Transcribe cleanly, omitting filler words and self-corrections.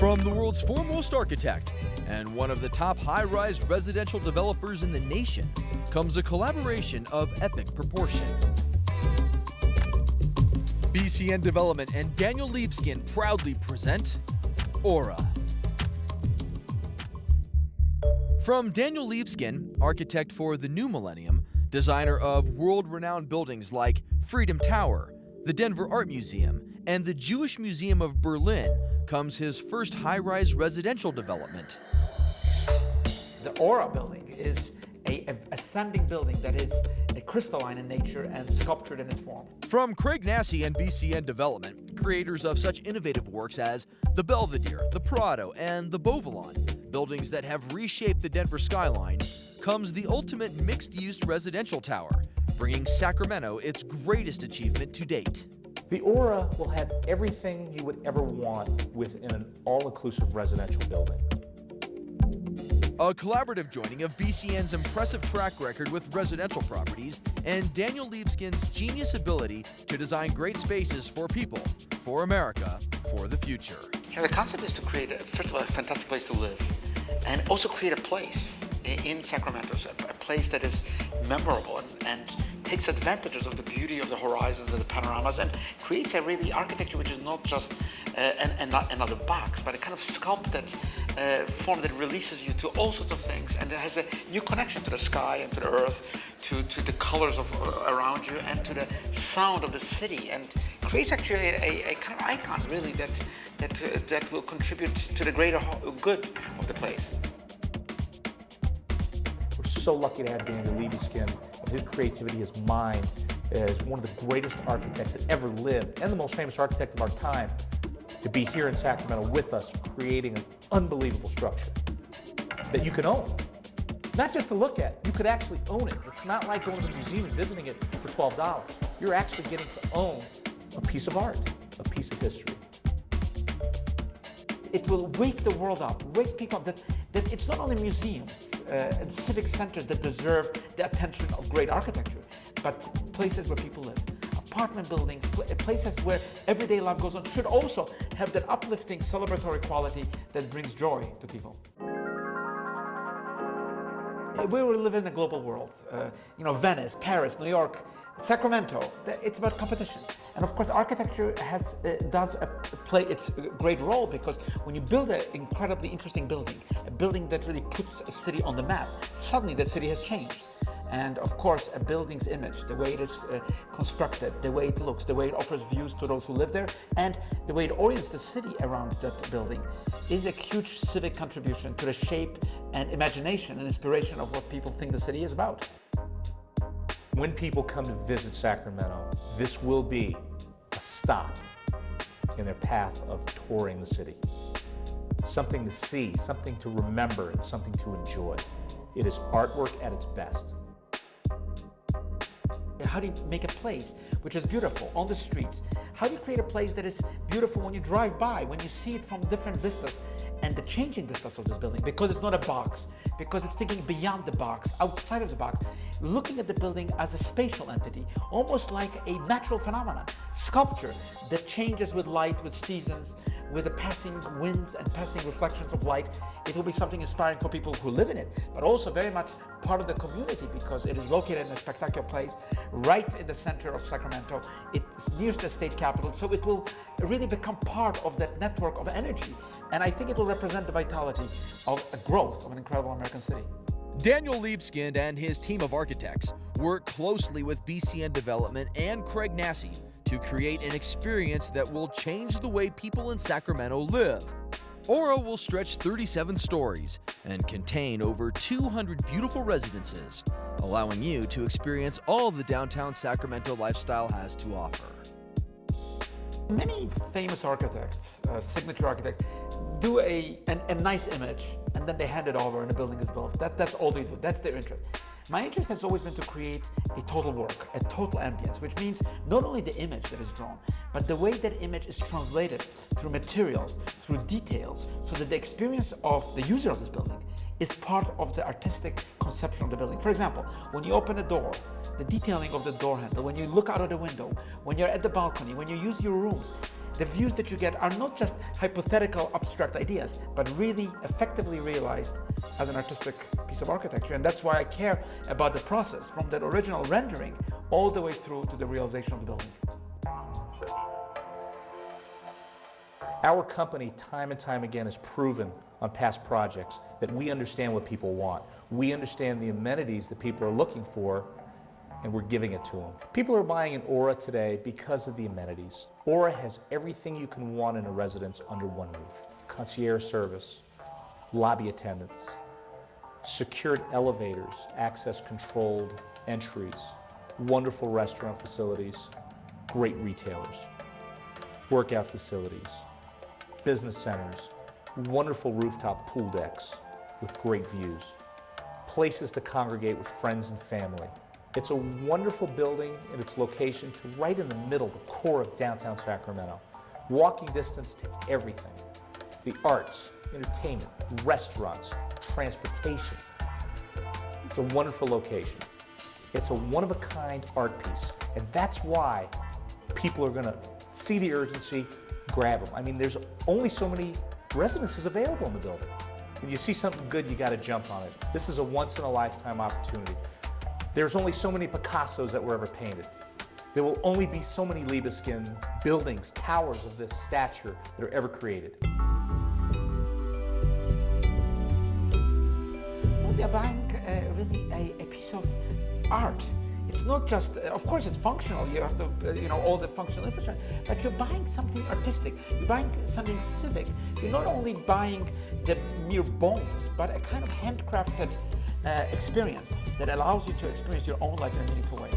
From the world's foremost architect and one of the top high-rise residential developers in the nation comes a collaboration of epic proportion. BCN Development and Daniel Liebskin proudly present Aura. From Daniel Liebskin, architect for the new millennium, designer of world-renowned buildings like Freedom Tower, the Denver Art Museum, and the Jewish Museum of Berlin, comes his first high-rise residential development. The Aura building is a ascending building that is crystalline in nature and sculptured in its form. From Craig Nassy and BCN Development, creators of such innovative works as the Belvedere, the Prado, and the Beauvalon, buildings that have reshaped the Denver skyline, comes the ultimate mixed-use residential tower, bringing Sacramento its greatest achievement to date. The Aura will have everything you would ever want within an all-inclusive residential building. A collaborative joining of BCN's impressive track record with residential properties and Daniel Liebskin's genius ability to design great spaces for people, for America, for the future. The concept is to create, first of all, a fantastic place to live, and also create a place in Sacramento, a place that is memorable and takes advantages of the beauty of the horizons and the panoramas, and creates a really architecture which is not just another box, but a kind of sculpted form that releases you to all sorts of things, and it has a new connection to the sky and to the earth, to the colors around you, and to the sound of the city, and creates actually a kind of icon, really, that will contribute to the greater good of the place. We're so lucky to have Daniel Liebskin and his creativity, his mind, as one of the greatest architects that ever lived, and the most famous architect of our time, to be here in Sacramento with us, creating an unbelievable structure that you can own. Not just to look at, you could actually own it. It's not like going to the museum and visiting it for $12. You're actually getting to own a piece of art, a piece of history. It will wake the world up, wake people up that it's not only museums and civic centers that deserve the attention of great architecture, but places where people live. Apartment buildings, places where everyday life goes on, should also have that uplifting, celebratory quality that brings joy to people. We live in a global world. Venice, Paris, New York, Sacramento, it's about competition. And of course, architecture does play its great role, because when you build an incredibly interesting building, a building that really puts a city on the map, suddenly the city has changed. And of course, a building's image, the way it is constructed, the way it looks, the way it offers views to those who live there, and the way it orients the city around that building, is a huge civic contribution to the shape and imagination and inspiration of what people think the city is about. When people come to visit Sacramento, this will be a stop in their path of touring the city. Something to see, something to remember, and something to enjoy. It is artwork at its best. How do you make a place which is beautiful on the streets? How do you create a place that is beautiful when you drive by, when you see it from different vistas, and the changing vistas of this building? Because it's not a box, because it's thinking beyond the box, outside of the box, looking at the building as a spatial entity, almost like a natural phenomenon, sculpture that changes with light, with seasons, with the passing winds and passing reflections of light. It will be something inspiring for people who live in it, but also very much part of the community, because it is located in a spectacular place right in the center of Sacramento. It's near the state capitol, so it will really become part of that network of energy. And I think it will represent the vitality of a growth of an incredible American city. Daniel Liebskin and his team of architects work closely with BCN Development and Craig Nassy to create an experience that will change the way people in Sacramento live. Aura will stretch 37 stories and contain over 200 beautiful residences, allowing you to experience all the downtown Sacramento lifestyle has to offer. Many famous architects, signature architects, do a nice image, and then they hand it over and the building is built. That's all they do. That's their interest. My interest has always been to create a total work, a total ambience, which means not only the image that is drawn, but the way that image is translated through materials, through details, so that the experience of the user of this building is part of the artistic conception of the building. For example, when you open a door, the detailing of the door handle, when you look out of the window, when you're at the balcony, when you use your rooms, the views that you get are not just hypothetical abstract ideas, but really effectively realized as an artistic piece of architecture. And that's why I care about the process, from that original rendering all the way through to the realization of the building. Our company, time and time again, has proven on past projects that we understand what people want. We understand the amenities that people are looking for, and we're giving it to them. People are buying an Aura today because of the amenities. Aura has everything you can want in a residence under one roof. Concierge service, lobby attendants, secured elevators, access controlled entries, wonderful restaurant facilities, great retailers, workout facilities, business centers, wonderful rooftop pool decks with great views, places to congregate with friends and family. It's a wonderful building in its location to right in the middle, the core of downtown Sacramento. Walking distance to everything. The arts, entertainment, restaurants, transportation. It's a wonderful location. It's a one-of-a-kind art piece, and that's why people are gonna see the urgency, grab them. I mean, there's only so many residences available in the building. When you see something good, you gotta jump on it. This is a once-in-a-lifetime opportunity. There's only so many Picassos that were ever painted. There will only be so many Libeskind buildings, towers of this stature that are ever created. Well, they're buying really a piece of art. It's not just, of course it's functional, you have to, all the functional infrastructure, but you're buying something artistic, you're buying something civic. You're not only buying the mere bones, but a kind of handcrafted experience that allows you to experience your own life in a meaningful way.